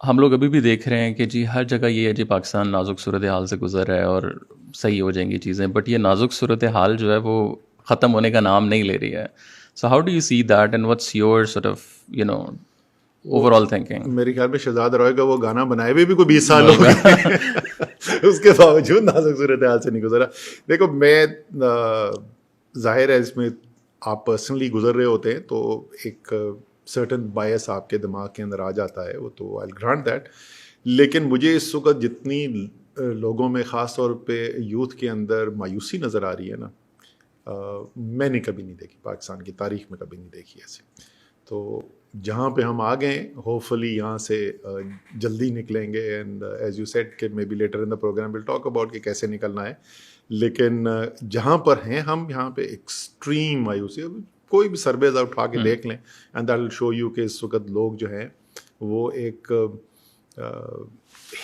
ہم لوگ ابھی بھی دیکھ رہے ہیں کہ جی ہر جگہ یہ ہے جی پاکستان نازک صورتحال سے گزر رہا ہے اور صحیح ہو جائیں گی چیزیں, بٹ یہ نازک صورتحال جو ہے وہ ختم ہونے کا نام نہیں لے رہی ہے. So how do you see that and what's your sort of you know وہ اوور آل تھنکنگ؟ میرے خیال میں شہزاد روئے کا وہ گانا بنائے ہوئے بھی کوئی 20 سال ہو گئے, اس کے باوجود نازک صورتحال سے نہیں گزرا. دیکھو میں ظاہر ہے اس میں آپ پرسنلی گزر رہے ہوتے ہیں تو ایک سرٹن بائس آپ کے دماغ کے اندر آ جاتا ہے, وہ تو آئی گرانٹ دیٹ. لیکن مجھے اس وقت جتنی لوگوں میں خاص طور پہ یوتھ کے اندر مایوسی نظر آ رہی ہے نا, میں نے کبھی نہیں دیکھی, پاکستان کی تاریخ میں کبھی نہیں دیکھی ایسے. تو جہاں پہ ہم آ گئے ہوپ فلی یہاں سے جلدی نکلیں گے, اینڈ ایز یو سیڈ کہ maybe later in the programme will talk about کہ کیسے نکلنا ہے. لیکن جہاں پر ہیں ہم یہاں پہ ایکسٹریم مایوسی, کوئی بھی سرویز اٹھا کے دیکھ لیں and that will show you کہ اس وقت لوگ جو ہیں وہ ایک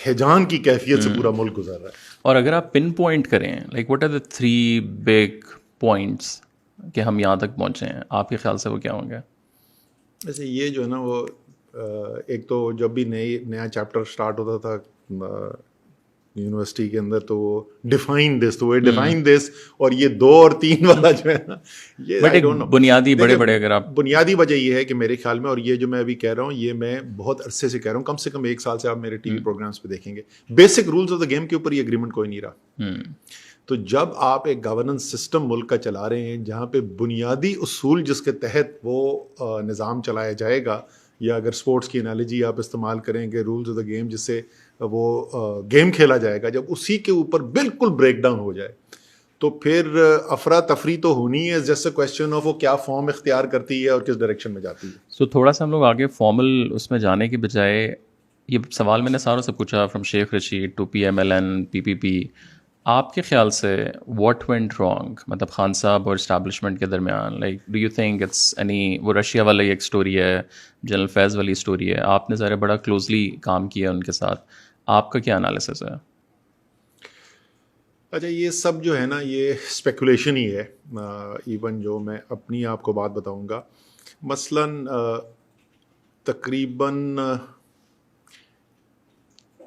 ہیجان کی کیفیت سے پورا ملک گزر رہا ہے. اور اگر آپ پن پوائنٹ کریں like what are the 3 big points کہ ہم یہاں تک پہنچے ہیں, آپ کے خیال سے وہ کیا ہوں گے؟ ویسے یہ جو ہے نا وہ ایک تو جب بھی نیا چیپٹر سٹارٹ ہوتا تھا یونیورسٹی کے اندر تو وہ ڈیفائن دس, تو وہ ڈیفائن دس, اور یہ 2 اور 3 والا جو ہے نا یہ بٹ ایک بنیادی بڑے بڑے اگر آپ بنیادی وجہ یہ ہے کہ میرے خیال میں, اور یہ جو میں ابھی کہہ رہا ہوں یہ میں بہت عرصے سے کہہ رہا ہوں, کم سے کم 1 سال سے آپ میرے ٹی وی پروگرامس پہ دیکھیں گے, basic rules of the game کے اوپر یہ اگریمنٹ کوئی نہیں رہا. تو جب آپ ایک گورننس سسٹم ملک کا چلا رہے ہیں جہاں پہ بنیادی اصول جس کے تحت وہ نظام چلایا جائے گا, یا اگر سپورٹس کی انالوجی آپ استعمال کریں کہ رولز آف دا گیم جس سے وہ گیم کھیلا جائے گا, جب اسی کے اوپر بالکل بریک ڈاؤن ہو جائے تو پھر افراتفری تو ہونی ہے. جسٹ اے کویسچن آف وہ کیا فارم اختیار کرتی ہے اور کس ڈائریکشن میں جاتی ہے. سو تھوڑا سا ہم لوگ آگے فارمل اس میں جانے کی بجائے, یہ سوال میں نے ساروں سے پوچھا from Sheikh Rashid to PMLN PPP, آپ کے خیال سے واٹ وینٹ رانگ, مطلب خان صاحب اور اسٹیبلشمنٹ کے درمیان, like do you think it's any, وہ رشیا والی ایک اسٹوری ہے, جنرل فیض والی اسٹوری ہے, آپ نے ذرا بڑا کلوزلی کام کیا ان کے ساتھ, آپ کا کیا انالیسس ہے؟ اچھا یہ سب جو ہے نا یہ اسپیکولیشن ہی ہے. ایون جو میں اپنی آپ کو بات بتاؤں گا, مثلاً تقریباً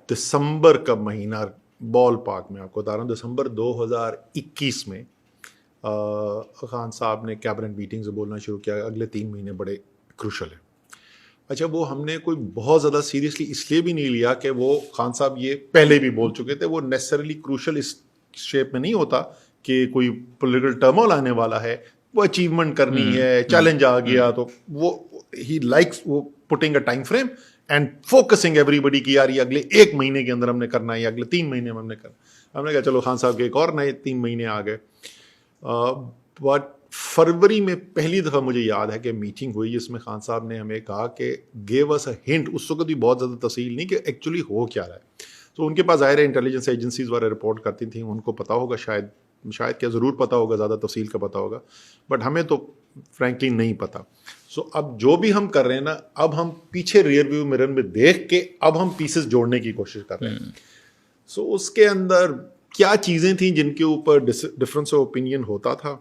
دسمبر کا مہینہ, بال پاک میں آپ کو بتا رہا ہوں, دسمبر 2021 میں خان صاحب نے کیبنٹ میٹنگ سے بولنا شروع کیا اگلے 3 مہینے بڑے کروشل ہیں. اچھا وہ ہم نے کوئی بہت زیادہ سیریسلی اس لیے بھی نہیں لیا کہ وہ خان صاحب یہ پہلے بھی بول چکے تھے, وہ نیسسریلی کروشل اس شیپ میں نہیں ہوتا کہ کوئی پولیٹیکل ٹرمول آنے والا ہے, وہ اچیومنٹ کرنی ہے, چیلنج آ گیا, تو وہ ہی لائکس وہ putting a time frame and focusing everybody کی یار یہ اگلے 1 مہینے کے اندر ہم نے کرنا ہے یا اگلے 3 مہینے میں ہم نے کرنا. ہم نے کہا چلو خان صاحب کے ایک اور نئے 3 مہینے آ گئے. بٹ فروری میں پہلی دفعہ مجھے یاد ہے کہ میٹنگ ہوئی جس میں خان صاحب نے ہمیں کہا کہ گیو اس اے ہنٹ, اس وقت بھی بہت زیادہ تفصیل نہیں کہ ایکچولی ہو کیا رہا ہے. تو ان کے پاس ظاہر ہے انٹیلیجنس ایجنسیز وغیرہ رپورٹ کرتی تھیں, ان کو پتا ہوگا, شاید کیا ضرور پتا ہوگا, زیادہ تفصیل کا پتا ہوگا, بٹ ہمیں تو فرینکلی نہیں پتا. سو اب جو بھی ہم کر رہے ہیں نا, اب ہم پیچھے ریئر ویو میرر میں دیکھ کے اب ہم پیسز جوڑنے کی کوشش کر رہے ہیں. سو اس کے اندر کیا چیزیں تھیں جن کے اوپر ڈفرینس آف اوپینین ہوتا تھا,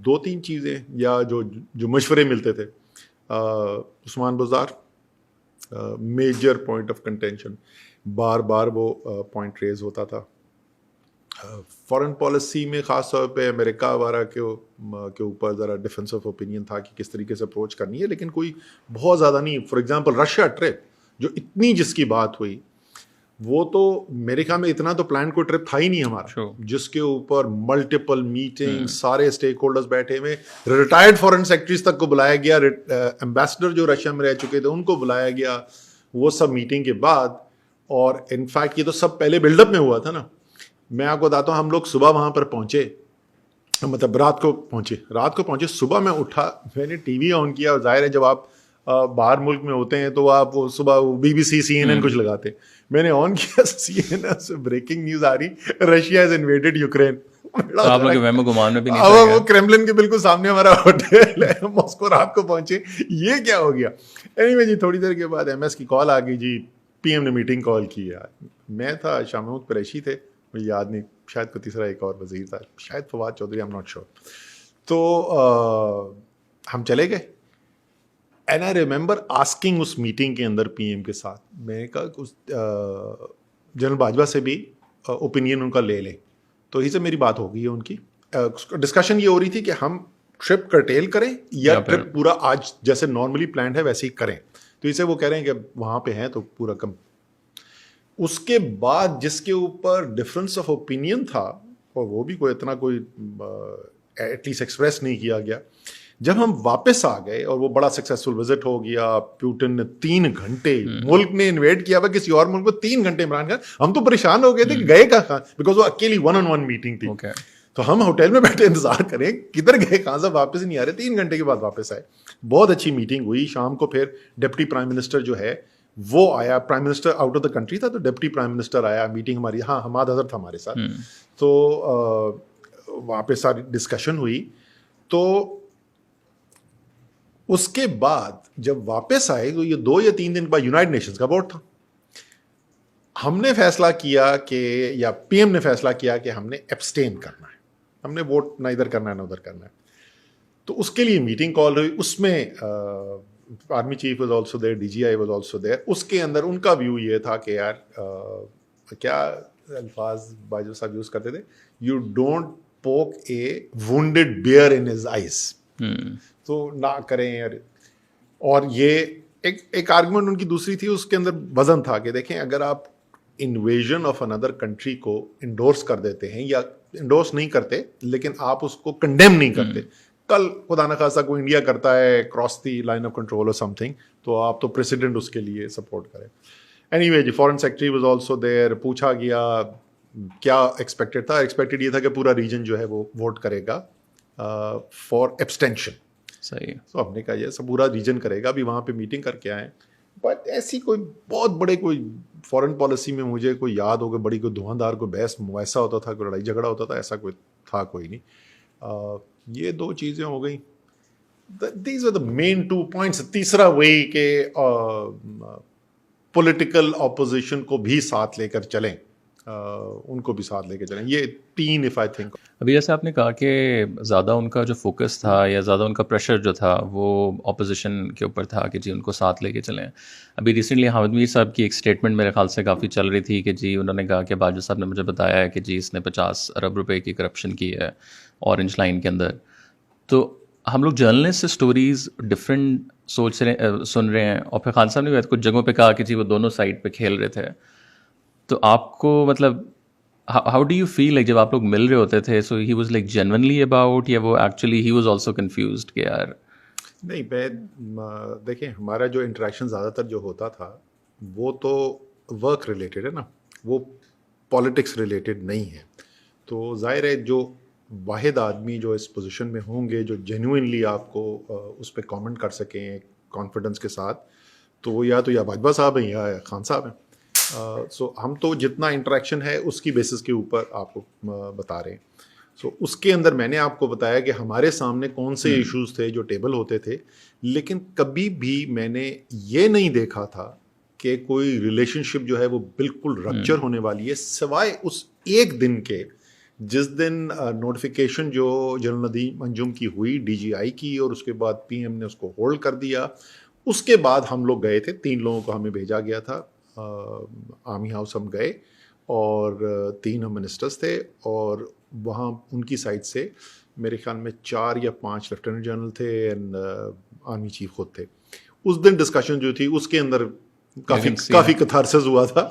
2-3 چیزیں یا جو مشورے ملتے تھے. Usman Buzdar major point of contention, بار بار وہ پوائنٹ ریز ہوتا تھا. فارن پالیسی میں خاص طور پہ امریکہ وغیرہ کے اوپر ذرا ڈیفینس آف اوپینین تھا کہ کس طریقے سے اپروچ کرنی ہے, لیکن کوئی بہت زیادہ نہیں. فار ایگزامپل رشیا ٹرپ جو اتنی جس کی بات ہوئی, وہ تو میرے خیال میں اتنا تو پلان کوئی ٹرپ تھا ہی نہیں ہمارا, جس کے اوپر ملٹیپل میٹنگ, سارے اسٹیک ہولڈرز بیٹھے ہوئے, ریٹائرڈ فارن سیکرٹریز تک کو بلایا گیا, ایمبیسڈر جو رشیا میں رہ چکے تھے ان کو بلایا گیا, وہ سب میٹنگ کے بعد. اور انفیکٹ یہ تو سب پہلے بلڈ اپ میں ہوا تھا نا. میں آپ کو بتاتا ہوں, ہم لوگ صبح وہاں پر پہنچے, مطلب رات کو پہنچے, صبح میں اٹھا, میں نے ٹی وی آن کیا, اور ظاہر ہے جب آپ باہر ملک میں ہوتے ہیں تو آپ صبح BBC CNN کچھ لگاتے. میں نے آن کیا, CNN سے بریکنگ نیوز آ رہی, رشیا ہز انویڈڈ یوکرین. آپ لوگ وہم و گمان میں بھی نہیں تھے. وہ کریملن کے بالکل سامنے ہمارا ہوٹل ہے, ماسکو رات کو پہنچے, یہ کیا ہو گیا. اینی جی تھوڑی دیر کے بعد MS کی کال آ گئی, جی PM نے میٹنگ کال کی. یار میں تھا, شاہ محمود قریشی تھے, مجھے یاد نہیں, شاید کوئی تیسرا ایک اور وزیر تھا, شاید Fawad Chaudhry, I'm not sure. تو ہم چلے گئے. اینڈ آئی ریمبر آسکنگ اس میٹنگ کے اندر پی ایم کے ساتھ میں نے کہا جنرل باجوہ سے بھی اوپینین ان کا لے لیں. تو ہی سے میری بات ہو گئی ہے ان کی. ڈسکشن یہ ہو رہی تھی کہ ہم ٹرپ کرٹیل کریں یا ٹرپ پورا آج جیسے نارملی پلانڈ ہے ویسے ہی کریں. تو اسے وہ کہہ رہے ہیں کہ وہاں پہ ہیں تو پورا کم. اس کے بعد جس کے اوپر ڈفرینس آف اوپینین تھا اور وہ بھی کوئی اتنا کوئی ایٹ لیسٹ ایکسپریس نہیں کیا گیا. جب ہم واپس آ گئے اور وہ بڑا سکسیسفل وزٹ ہو گیا, پیوٹن نے 3 گھنٹے ملک نے انویٹ کیا ہوا کسی اور ملک کو 3 گھنٹے عمران خان, ہم تو پریشان ہو گئے تھے کہ گئے کہاں, بیکاز وہ اکیلی 1-on-1 میٹنگ تھی. تو ہم ہوٹل میں بیٹھے انتظار کریں کدھر گئے, کہاں سے واپس نہیں آ رہے. 3 گھنٹے کے بعد واپس آئے. بہت اچھی میٹنگ ہوئی. شام کو پھر ڈپٹی پرائم منسٹر جو ہے وہ آیا, prime minister out of the country تھا تو ڈپٹی پرائم منسٹر آیا. میٹنگ ہماری, ہاں حماد اظہر تھا ہمارے ساتھ. تو وہاں پہ ساری ڈسکشن ہوئی. تو اس کے بعد جب واپس آئے تو یہ 2 یا 3 دن بعد یونائٹڈ نیشنز کا ووٹ تھا. ہم نے فیصلہ کیا کہ, یا پی ایم نے فیصلہ کیا کہ ہم نے ایبسٹین کرنا ہے, ہم نے ووٹ نہ ادھر کرنا ہے نہ ادھر کرنا ہے. تو اس کے لیے میٹنگ کال ہوئی. اس میں army chief was also there, D G I was also there. اس کے اندر ان کا ویو یہ تھا کہ یار کیا الفاظ باجوہ صاحب یوز کرتے تھے, you don't poke a wounded bear in his eyes. تو نہ کریں. اور یہ ایک آرگومنٹ ان کی دوسری تھی, اس کے اندر وزن تھا کہ دیکھیں اگر آپ انویژن آف اندر کنٹری کو انڈورس کر دیتے ہیں, یا انڈورس نہیں کرتے لیکن آپ اس کو کنڈیم نہیں کرتے, کل خدا نخواستہ کوئی انڈیا کرتا ہے cross the line of control اور سم تھنگ, تو آپ تو پریسیڈنٹ اس کے لیے سپورٹ کریں. اینی وے جی, foreign secretary was also there. پوچھا گیا کیا ایکسپیکٹڈ تھا. ایکسپیکٹڈ یہ تھا کہ پورا ریجن جو ہے وہ ووٹ کرے گا فار ایبسٹینشن. صحیح. تو ہم نے کہا یہ سب پورا ریجن کرے گا. ابھی وہاں پہ میٹنگ کر کے آئے. بٹ ایسی کوئی بہت بڑے کوئی فارن پالیسی میں مجھے کوئی یاد ہو کہ بڑی کوئی دھواندار کوئی بحث مباحثہ ہوتا تھا, کوئی لڑائی جھگڑا ہوتا تھا, ایسا کوئی تھا کوئی نہیں. یہ 2 چیزیں ہو گئیں. These are the main 2 points. تیسرا وہی کہ پولیٹیکل اپوزیشن کو بھی ساتھ لے کر چلیں, ان کو بھی ساتھ لے کے چلیں. یہ 3 if I think. ابھی جیسے آپ نے کہا کہ زیادہ ان کا جو فوکس تھا یا زیادہ ان کا پریشر جو تھا وہ اپوزیشن کے اوپر تھا کہ جی ان کو ساتھ لے کے چلیں. ابھی ریسنٹلی حامد میر صاحب کی ایک اسٹیٹمنٹ میرے خیال سے کافی چل رہی تھی کہ جی انہوں نے کہا کہ باجوہ صاحب نے مجھے بتایا ہے کہ جی اس نے 50 ارب روپے کی کرپشن کی ہے اورنج لائن کے اندر. تو ہم لوگ جرنلسٹ سے اسٹوریز ڈفرینٹ سن رہے ہیں, اور پھر خان صاحب نے کچھ جگہوں پہ کہا کہ جی وہ دونوں سائڈ پہ کھیل رہے تھے. تو آپ کو مطلب how do you feel like جب آپ لوگ مل رہے ہوتے تھے, so he was like genuinely about, یا وہ actually he was also confused کہ یار نہیں. دیکھیں ہمارا جو انٹریکشن زیادہ تر جو ہوتا تھا وہ تو ورک ریلیٹڈ ہے نا, وہ پالیٹکس ریلیٹڈ نہیں ہے. تو ظاہر ہے جو واحد آدمی جو اس پوزیشن میں ہوں گے جو جینوئنلی آپ کو اس پہ کامنٹ کر سکیں کانفیڈنس کے ساتھ, تو وہ یا باجوہ صاحب ہیں یا خان صاحب ہیں. سو ہم تو جتنا انٹریکشن ہے اس کی بیسس کے اوپر آپ کو بتا رہے ہیں. سو اس کے اندر میں نے آپ کو بتایا کہ ہمارے سامنے کون سے ایشوز تھے جو ٹیبل ہوتے تھے, لیکن کبھی بھی میں نے یہ نہیں دیکھا تھا کہ کوئی ریلیشن شپ جو ہے وہ بالکل رپچر ہونے والی ہے, سوائے اس ایک دن کے جس دن نوٹیفیکیشن جو جنرل ندیم انجم کی ہوئی ڈی جی آئی کی, اور اس کے بعد پی ایم نے اس کو ہولڈ کر دیا. اس کے بعد ہم لوگ گئے تھے, 3 لوگوں کو ہمیں بھیجا گیا تھا آرمی ہاؤس. ہم گئے اور 3 ہم منسٹرز تھے, اور وہاں ان کی سائڈ سے میرے خیال میں 4 یا 5 لیفٹیننٹ جنرل تھے اینڈ آرمی چیف خود تھے. اس دن ڈسکشن جو تھی اس کے اندر کافی کتھارسس ہوا تھا,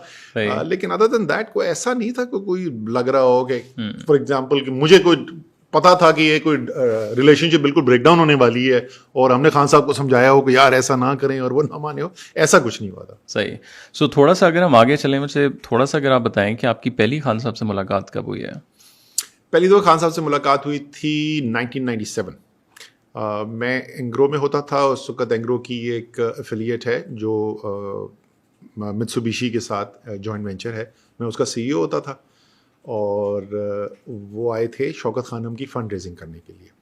لیکن ادر دین دیٹ کوئی ایسا نہیں تھا کہ کوئی لگ رہا ہو کہ فار ایگزامپل کہ مجھے کوئی پتا تھا کہ یہ کوئی ریلیشن شپ بالکل بریک ڈاؤن ہونے والی ہے اور ہم نے خان صاحب کو سمجھایا ہو کہ یار ایسا نہ کریں اور وہ نہ مانے ہو, ایسا کچھ نہیں ہوا تھا. صحیح. سو تھوڑا سا اگر ہم آگے چلیں, مجھے تھوڑا سا اگر آپ بتائیں کہ آپ کی پہلی خان صاحب سے ملاقات کب ہوئی ہے؟ پہلی دفعہ خان صاحب سے ملاقات ہوئی تھی 1997. میں اینگرو میں ہوتا تھا اس وقت. اینگرو کی ایک ایفیلیٹ ہے جو متسوبیشی کے ساتھ جوائنٹ وینچر ہے, میں اس کا سی ای او ہوتا تھا, اور وہ آئے تھے شوکت خانم کی فنڈ ریزنگ کرنے کے لیے.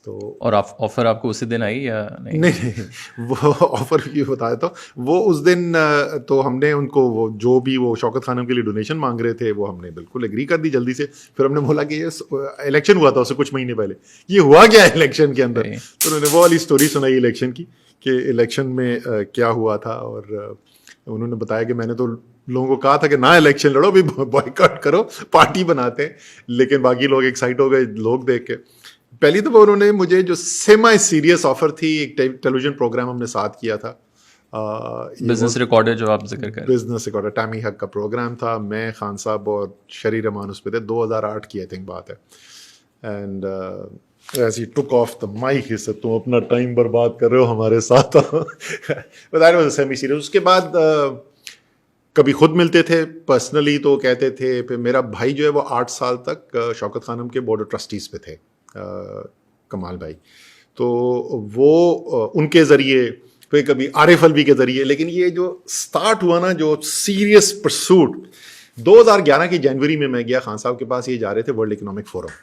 تو اور آفر آپ کو اسی دن آئی یا نہیں؟ نہیں, وہ آفر یہ بتا دیتا ہوں. وہ اس دن تو ہم نے ان کو وہ جو بھی وہ شوکت خانم کے لیے ڈونیشن مانگ رہے تھے وہ ہم نے بالکل ایگری کر دی جلدی سے. پھر ہم نے بولا کہ یہ الیکشن ہوا تھا اس سے کچھ مہینے پہلے, یہ ہوا کیا الیکشن کے اندر, تو انہوں نے وہ والی اسٹوری سنائی الیکشن کی کہ الیکشن میں کیا ہوا تھا, اور انہوں نے بتایا کہ میں نے تو لوگوں کو کہا تھا کہ نہ الیکشن لڑو, بھی بوائیکاٹ کرو, پارٹی بناتے ہیں. لیکن باقی لوگ ایکسائٹ ہو گئے لوگ دیکھ کے. پہلی دفعہ انہوں نے مجھے جو سیمی سیریس آفر تھی, ایک ٹیلی ویژن پروگرام ہم نے ساتھ کیا تھا, بزنس ریکارڈر جو آپ ذکر کر رہے ہیں, بزنس ریکارڈر, ٹامی حق کا پروگرام تھا. میں, خان صاحب اور شری رحمان اس پہ تھے. 2008 کی آئی تھنک بات ہے. And as he took off the mic, اس سے تم اپنا ٹائم برباد کر رہے ہو ہمارے ساتھ. بتائیں سیمی سیریس. اس کے بعد کبھی خود ملتے تھے پرسنلی تو کہتے تھے. پھر میرا بھائی جو ہے وہ 8 سال تک شوکت خانم کے بورڈ آف ٹرسٹیز پہ تھے, کمال بھائی. تو وہ ان کے ذریعے, پھر کبھی عارف الوی کے ذریعے. لیکن یہ جو سٹارٹ ہوا نا, جو سیریس پرسوٹ, 2011 کی جنوری میں گیا خان صاحب کے پاس. یہ جا رہے تھے ورلڈ اکنامک فورم.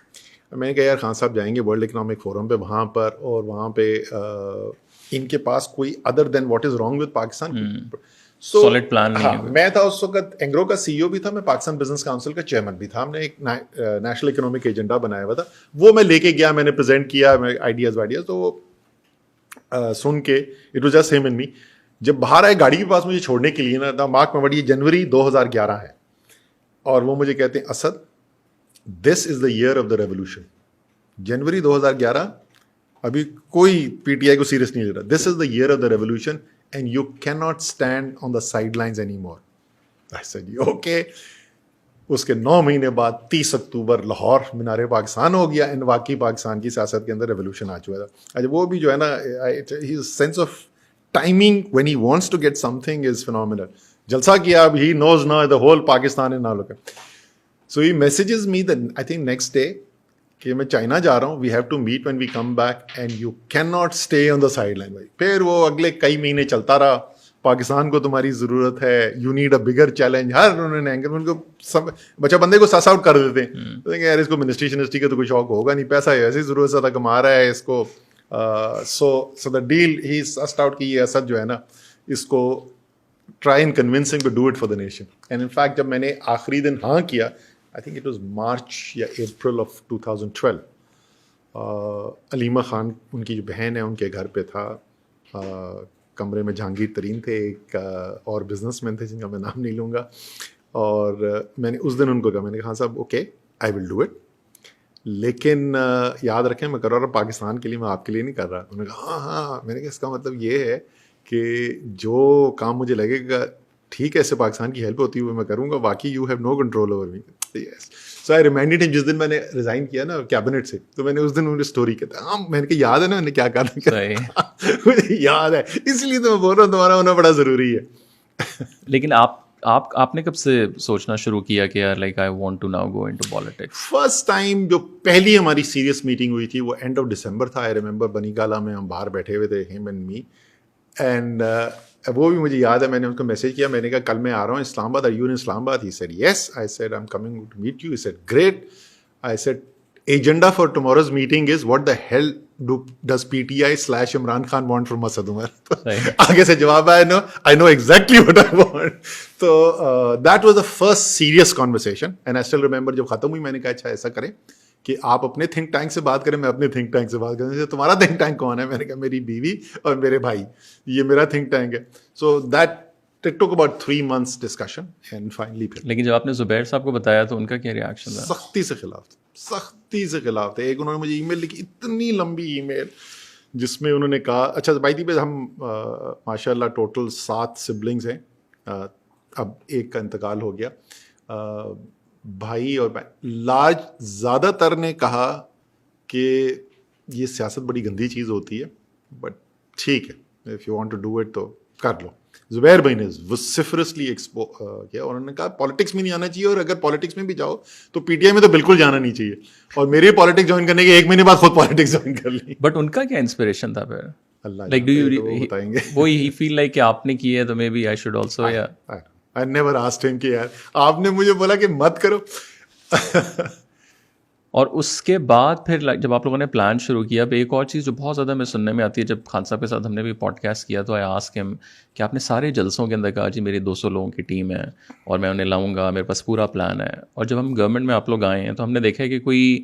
میں نے کہا یار خان صاحب جائیں گے ورلڈ اکنامک فورم پہ, وہاں پر, اور وہاں پہ ان کے پاس کوئی other than what is wrong with Pakistan. Solid plan نہیں ہے. میں تھا اس وقت اینگرو کا سی ای او بھی تھا, میں پاکستان بزنس کاؤنسل کا چیئرمین بھی تھا. ہم نے ایک نیشنل اکنامک ایجنڈا بنایا ہوا تھا, وہ میں لے کے گیا, میں نے پریزنٹ کیا آئیڈیاز وائیڈیاز. تو وہ سن کے اٹ واز جسٹ ہم اینڈ می. جب باہر آئے گاڑی کے پاس مجھے چھوڑنے کے لیے نا, مارک میں بڑی جنوری 2011 ہے, اور وہ مجھے کہتے ہیں اسد دس is the year of the revolution. جنوری 2011, ابھی کوئی پی ٹی آئی کو سیریس نہیں لے رہا. This is the year of the revolution and you cannot stand on the sidelines anymore. I said okay. اس کے 9 مہینے بعد 30 اکتوبر لاہور مینار پاکستان ہو گیا. ان واقعی پاکستان کی سیاست کے اندر ریولیوشن آ چکا تھا. اچھا وہ بھی جو ہے نا, his sense of timing when he wants to get something is phenomenal. جلسہ کیا, اب he knows now the whole Pakistan is now looking. So he messages me that I think next day کہ میں چائنا جا رہا ہوں, we have to meet when we come back and you can not stay on the sideline. بھائی پھر وہ اگلے کئی مہینے چلتا رہا, پاکستان کو تمہاری ضرورت ہے, you need a bigger challenge. ہر انہوں نے اینکر ان کو سب بچہ بندے کو سس آؤٹ کر دیتے ہیں, یار اس کو منسٹری کا تو کوئی شوق ہوگا نہیں, پیسہ ایسی ضرورت زیادہ کما رہا ہے اس کو. سو دا ڈیل ہی سسڈ آؤٹ کی یہ اسد جو ہے نا, اس کو try and convincing to do it for the nation. And in fact جب میں نے آخری دن ہاں کیا, I think it was March یا April of 2012, علیمہ خان ان کی جو بہن ہے ان کے گھر پہ تھا. کمرے میں جہانگیر ترین تھے, ایک اور بزنس مین تھے جن کا میں نام نہیں لوں گا. اور میں نے اس دن ان کو کہا, میں نے کہا خان صاحب okay I will do it, لیکن یاد رکھیں میں کر رہا پاکستان کے لیے, میں آپ کے لیے نہیں کر رہا. انہوں نے کہا ہاں. میں نے کہا اس کا مطلب یہ ہے کہ جو کام مجھے لگے گا ٹھیک ہے, اس سے پاکستان کی ہیلپ ہوتی ہوئی میں کروں گا, باقی you have no control over me. So I reminded ہم, جس دن میں نے ریزائن کیا نا کیبنٹ سے, تو میں نے اس دن انہیں اسٹوری کہتا, ہاں میں نے کہا یاد ہے نا میں نے کیا کہا تھا, مجھے یاد ہے, اس لیے تو میں بول رہا ہوں تمہارا ہونا بڑا ضروری ہے. لیکن آپ نے کب سے سوچنا شروع کیا کہ یار like I want to now go into politics? First time جو پہلی ہماری سیریس میٹنگ ہوئی تھی وہ اینڈ آف دسمبر تھا. آئی ریمبر بنی گالا میں ہم باہر بیٹھے ہوئے تھے, ہم اینڈ می, اینڈ وہ بھی مجھے یاد ہے. میں نے ان کو میسج کیا, میں نے کہا کل میں آ رہا ہوں اسلام آباد, are you in Islamabad? He said yes. I said I am coming to meet you. He said great. I said agenda for tomorrow's meeting is what the hell does P T I / Imran Khan want from Asad Umar. آگے سے جواب آیا, I know exactly what I want. تو that was the first serious conversation. And I still remember جب ختم ہوئی میں نے کہا اچھا ایسا کریں کہ آپ اپنے تھنک ٹینک سے بات کریں, میں اپنے تھنک ٹینک سے بات کریں. تمہارا تھنک ٹینک کون ہے؟ میں نے کہا میری بیوی اور میرے بھائی, یہ میرا تھنک ٹینک ہے. So that took about 3 months discussion and finally. لیکن جب آپ نے زبیر صاحب کو بتایا تو ان کا کیا ریئیکشن تھا؟ سختی سے خلاف تھے, سختی سے خلاف تھے. ایک انہوں نے مجھے ای میل لکھی, اتنی لمبی ای میل, جس میں انہوں نے کہا اچھا بھائی پہ ہم ماشاء اللہ ٹوٹل 7 سبلنگس ہیں, اب ایک کا انتقال ہو گیا. بھائی اور لارج زیادہ تر نے کہا کہ یہ سیاست بڑی گندی چیز ہوتی ہے, بٹ ٹھیک ہے if you want to do it تو کر لو. زبیر بھائی نے وسفرسلی کیا, اور انہوں نے کہا پالیٹکس میں نہیں آنا چاہیے, اور اگر پالیٹکس میں بھی جاؤ تو پی ٹی آئی میں تو بالکل جانا نہیں چاہیے. اور میری پالیٹکس جوائن کرنے کے 1 مہینے بعد خود پالیٹکس جوائن کر لی. بٹ ان کا کیا انسپریشن تھا پھر؟ اللہ لائک ڈو یو بتائیں گے, وہ ہی فیل لائک کہ آپ نے کی ہے تو maybe I should also, یا I never asked him کہ یار آپ نے مجھے بولا کہ مت کرو. اور اس کے بعد پھر جب آپ لوگوں نے پلان شروع کیا, اب ایک اور چیز جو بہت زیادہ میں سننے میں آتی ہے, جب خان صاحب کے ساتھ ہم نے بھی پوڈ کاسٹ کیا تو آئی آسک ہم کہ آپ نے سارے جلسوں کے اندر کہا جی میری 200 لوگوں کی ٹیم ہے اور میں انہیں لاؤں گا, میرے پاس پورا پلان ہے. اور جب ہم گورنمنٹ میں آپ لوگ آئے ہیں تو ہم نے دیکھا ہے کہ کوئی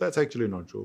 That's actually not true.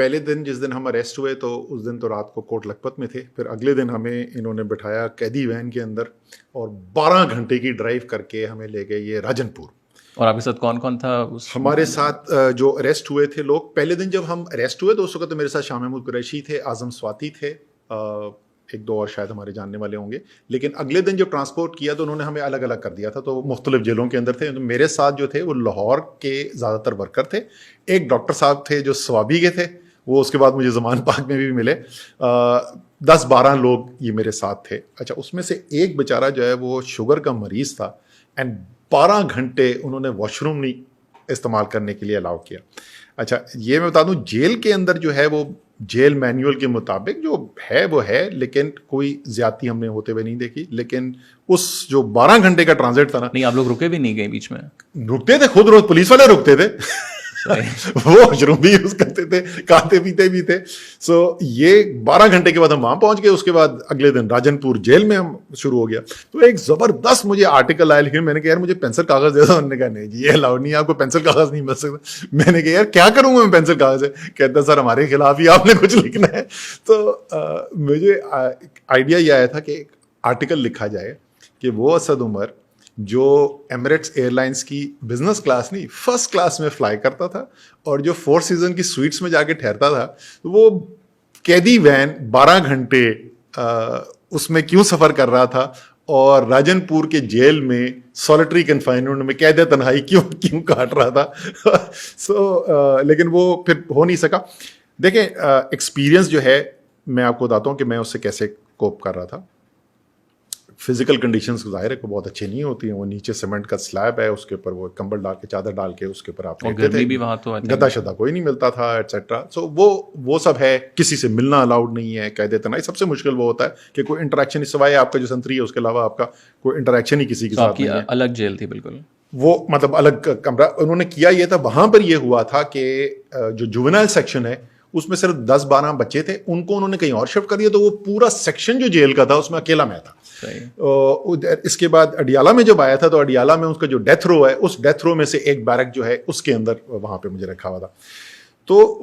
پہلے دن جس دن ہم اریسٹ ہوئے تو اس دن تو رات کو کوٹ لکھپت میں تھے. پھر اگلے دن ہمیں انہوں نے بٹھایا قیدی وین کے اندر اور 12 گھنٹے کی ڈرائیو کر کے ہمیں لے گئے یہ راجن پور. اور آپ کے ساتھ کون کون تھا؟ ہمارے ساتھ جو اریسٹ ہوئے تھے لوگ، پہلے دن جب ہم اریسٹ ہوئے تو اس وقت میرے ساتھ شاہ محمود قریشی تھے، اعظم سواتی تھے، ایک دو اور شاید ہمارے جاننے والے ہوں گے. لیکن اگلے دن جب ٹرانسپورٹ کیا تو انہوں نے ہمیں الگ الگ کر دیا تھا، تو مختلف جیلوں کے اندر تھے. تو میرے ساتھ جو تھے وہ لاہور کے زیادہ تر ورکر تھے. ایک ڈاکٹر صاحب تھے جو سوابی کے تھے، وہ اس کے بعد مجھے زمان پاک میں بھی ملے. 10-12 لوگ یہ میرے ساتھ تھے. اچھا، اس میں سے ایک بیچارہ جو ہے وہ شوگر کا مریض تھا، اینڈ 12 گھنٹے انہوں نے واش روم نہیں استعمال کرنے کے لیے الاؤ کیا. اچھا، یہ میں بتا دوں جیل کے اندر جو ہے وہ جیل مینیول کے مطابق جو ہے وہ ہے، لیکن کوئی زیادتی ہم نے ہوتے ہوئے نہیں دیکھی. لیکن اس جو 12 گھنٹے کا ٹرانزٹ تھا نا، نہیں آپ لوگ رکے بھی نہیں گئے بیچ میں؟ رکتے تھے، خود روز پولیس والے رکتے تھے وہ واش روم بھی یوز کرتے تھے، کھاتے پیتے بھی تھے. سو یہ 12 گھنٹے کے بعد ہم وہاں پہنچ گئے. اس کے بعد اگلے دن راجن پور جیل میں ہم شروع ہو گیا. تو ایک زبردست مجھے آرٹیکل آیا لکھنے، میں نے کہا یار مجھے پینسل کاغذ دے دو. انہوں نے کہا نہیں جی یہ الاؤڈ نہیں ہے، آپ کو پینسل کاغذ نہیں مل سکتا. میں نے کہا یار کیا کروں گا میں پینسل کاغذ سے؟ کہتا سر ہمارے خلاف ہی آپ نے کچھ لکھنا ہے. تو مجھے آئیڈیا یہ آیا تھا کہ ایک آرٹیکل لکھا جائے کہ وہ اسد عمر جو ایمریٹس ایئر لائنس کی بزنس کلاس نہیں فرسٹ کلاس میں فلائی کرتا تھا، اور جو 4 سیزن کی سویٹس میں جا کے ٹھہرتا تھا، وہ قیدی وین 12 گھنٹے اس میں کیوں سفر کر رہا تھا، اور راجن پور کے جیل میں سولیٹری کنفائنمنٹ میں قید تنہائی کیوں کاٹ رہا تھا. لیکن وہ پھر ہو نہیں سکا. دیکھیں ایکسپیرئنس جو ہے میں آپ کو بتاتا ہوں کہ میں اس سے کیسے کوپ کر رہا تھا. فزیکل کنڈیشنز ظاہر ہے کہ بہت اچھی نہیں ہوتی ہیں. وہ نیچے سیمنٹ کا سلیب ہے، اس کے اوپر وہ کمبل ڈال کے چادر ڈال کے اس کے اوپر آپ رہتے تھے، گدا شدہ کوئی نہیں ملتا تھا ایٹسیٹرا. سو وہ سب ہے. کسی سے ملنا الاؤڈ نہیں ہے، قید تنہائی. سب سے مشکل وہ ہوتا ہے کہ کوئی انٹریکشن سوائے آپ کا جو سنتری ہے اس کے علاوہ آپ کا کوئی انٹریکشن ہی کسی کے ساتھ نہیں ہے. الگ جیل تھی بالکل، وہ مطلب الگ کمرہ. انہوں نے کیا یہ تھا، وہاں پر یہ ہوا تھا کہ جو جوونائل سیکشن ہے اس میں صرف 10-12 بچے تھے، ان کو انہوں نے کہیں اور شفٹ کر دیا. تو وہ پورا سیکشن جو جیل کا تھا اس میں اکیلا میں تھا. اس کے بعد اڈیالہ میں جب آیا تھا تو اڈیالہ میں اس کا جو ڈیتھ رو ہے، اس ڈیتھ رو میں سے ایک بیرک جو ہے اس کے اندر وہاں پہ مجھے رکھا ہوا تھا. تو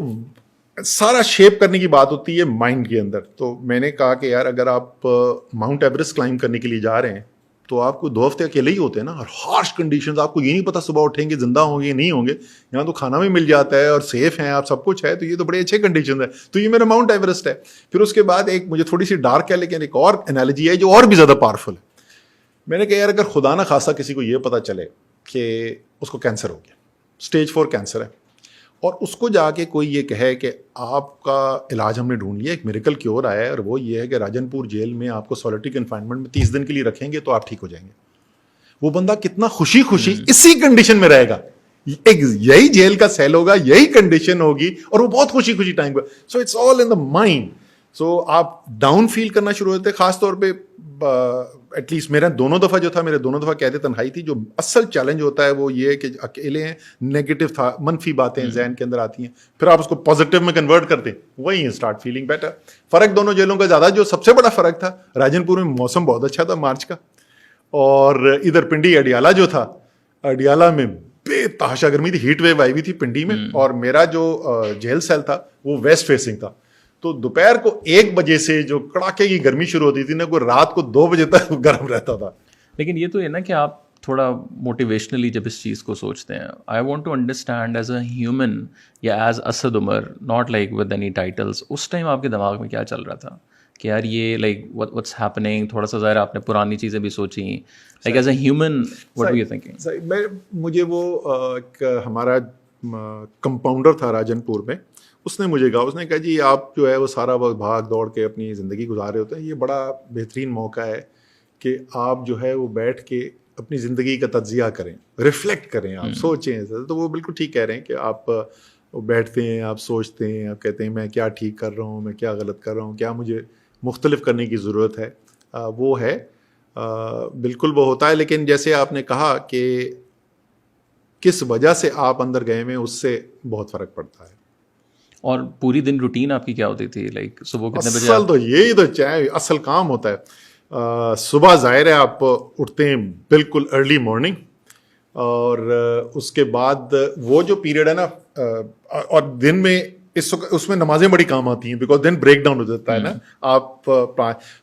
سارا شیپ کرنے کی بات ہوتی ہے مائنڈ کے اندر. تو میں نے کہا کہ یار اگر آپ ماؤنٹ ایوریسٹ کلائم کرنے کے لیے جا رہے ہیں تو آپ کو 2 ہفتے اکیلے ہی ہوتے ہیں نا، اور ہارش کنڈیشنز، آپ کو یہ نہیں پتا صبح اٹھیں گے زندہ ہوں گے نہیں ہوں گے. یہاں تو کھانا بھی مل جاتا ہے اور سیف ہیں آپ، سب کچھ ہے، تو یہ تو بڑے اچھے کنڈیشنز ہیں. تو یہ میرا ماؤنٹ ایوریسٹ ہے. پھر اس کے بعد ایک مجھے تھوڑی سی ڈارک ہے لیکن ایک اور انالوجی ہے جو اور بھی زیادہ پاورفل ہے. میں نے کہا یار اگر خدا نہ خاصا کسی کو یہ پتا چلے کہ اس کو کینسر ہو گیا، اسٹیج 4 کینسر ہے، اور اس کو جا کے کوئی یہ کہے کہ آپ کا علاج ہم نے ڈھونڈ لیا، ایک میریکل کیور آیا ہے، اور وہ یہ ہے کہ راجن پور جیل میں آپ کو سولیٹری کنفائنمنٹ میں 30 دن کے لیے رکھیں گے تو آپ ٹھیک ہو جائیں گے. وہ بندہ کتنا خوشی اسی کنڈیشن میں رہے گا. ایک یہی جیل کا سیل ہوگا، یہی کنڈیشن ہوگی، اور وہ بہت خوشی ٹائم پہ. So it's all in the mind. سو آپ ڈاؤن فیل کرنا شروع ہوتے. خاص طور پہ ایٹ لیسٹ میرا دونوں دفعہ قید تنہائی تھی. جو اصل چیلنج ہوتا ہے وہ یہ ہے کہ اکیلے ہیں، نیگیٹو تھا، منفی باتیں ذہن کے اندر آتی ہیں، پھر آپ اس کو پازیٹیو میں کنورٹ کرتے ہیں، وہی اسٹارٹ فیلنگ بیٹر. فرق دونوں جیلوں کا زیادہ، جو سب سے بڑا فرق تھا راجن پور میں موسم بہت اچھا تھا مارچ کا، اور ادھر پنڈی اڈیالہ جو تھا، اڈیالہ میں بے تحاشا گرمی تھی، ہیٹ ویو آئی ہوئی تھی پنڈی میں. اور میرا جو جیل سیل تھا وہ ویسٹ فیسنگ تھا. تو دوپہر کو 1 بجے سے جو کڑاکے کی گرمی شروع ہوتی تھی نا، کوئی رات کو 2 بجے تک گرم رہتا تھا. لیکن یہ تو ہے نا کہ آپ تھوڑا موٹیویشنلی جب اس چیز کو سوچتے ہیں، I want to understand as a human یا as Asad Umar, not like with any titles, اس ٹائم آپ کے دماغ میں کیا چل رہا تھا کہ یار یہ لائک واٹس ہیپننگ؟ تھوڑا سا ظاہر آپ نے پرانی چیزیں بھی سوچی، like as a human what were you thinking? مجھے وہ ہمارا کمپاؤنڈر تھا راجن پور میں، اس نے مجھے کہا، اس نے کہا جی آپ جو ہے وہ سارا وقت بھاگ دوڑ کے اپنی زندگی گزار رہے ہوتے ہیں، یہ بڑا بہترین موقع ہے کہ آپ جو ہے وہ بیٹھ کے اپنی زندگی کا تجزیہ کریں، ریفلیکٹ کریں، آپ سوچیں. تو وہ بالکل ٹھیک کہہ رہے ہیں کہ آپ بیٹھتے ہیں، آپ سوچتے ہیں، آپ کہتے ہیں میں کیا ٹھیک کر رہا ہوں، میں کیا غلط کر رہا ہوں، کیا مجھے مختلف کرنے کی ضرورت ہے. وہ ہے بالکل وہ ہوتا ہے. لیکن جیسے آپ نے کہا کہ کس وجہ سے آپ اندر گئے میں، اس سے بہت فرق پڑتا ہے. اور پوری دن روٹین آپ کی کیا ہوتی تھی؟ لائک صبح کتنے بجے؟ اصل تو یہی تو چاہے اصل کام ہوتا ہے. صبح ظاہر ہے آپ اٹھتے ہیں بالکل ارلی مارننگ، اور اس کے بعد وہ جو پیریڈ ہے نا، اور دن میں اس میں نمازیں بڑی کام آتی ہیں بیکاز دین بریک ڈاؤن ہو جاتا ہے نا آپ.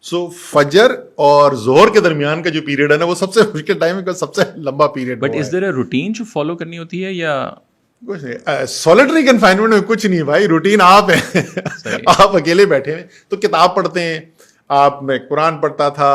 سو فجر اور ظہر کے درمیان کا جو پیریڈ ہے نا وہ سب سے مشکل ٹائم ہے, سب سے لمبا period. But is there a routine جو فالو کرنی ہوتی ہے یا کچھ نہیں, سولیٹری کنفائنمنٹ میں کچھ نہیں بھائی, روٹین آپ ہیں. آپ اکیلے بیٹھے ہیں تو کتاب پڑھتے ہیں آپ. میں قرآن پڑھتا تھا,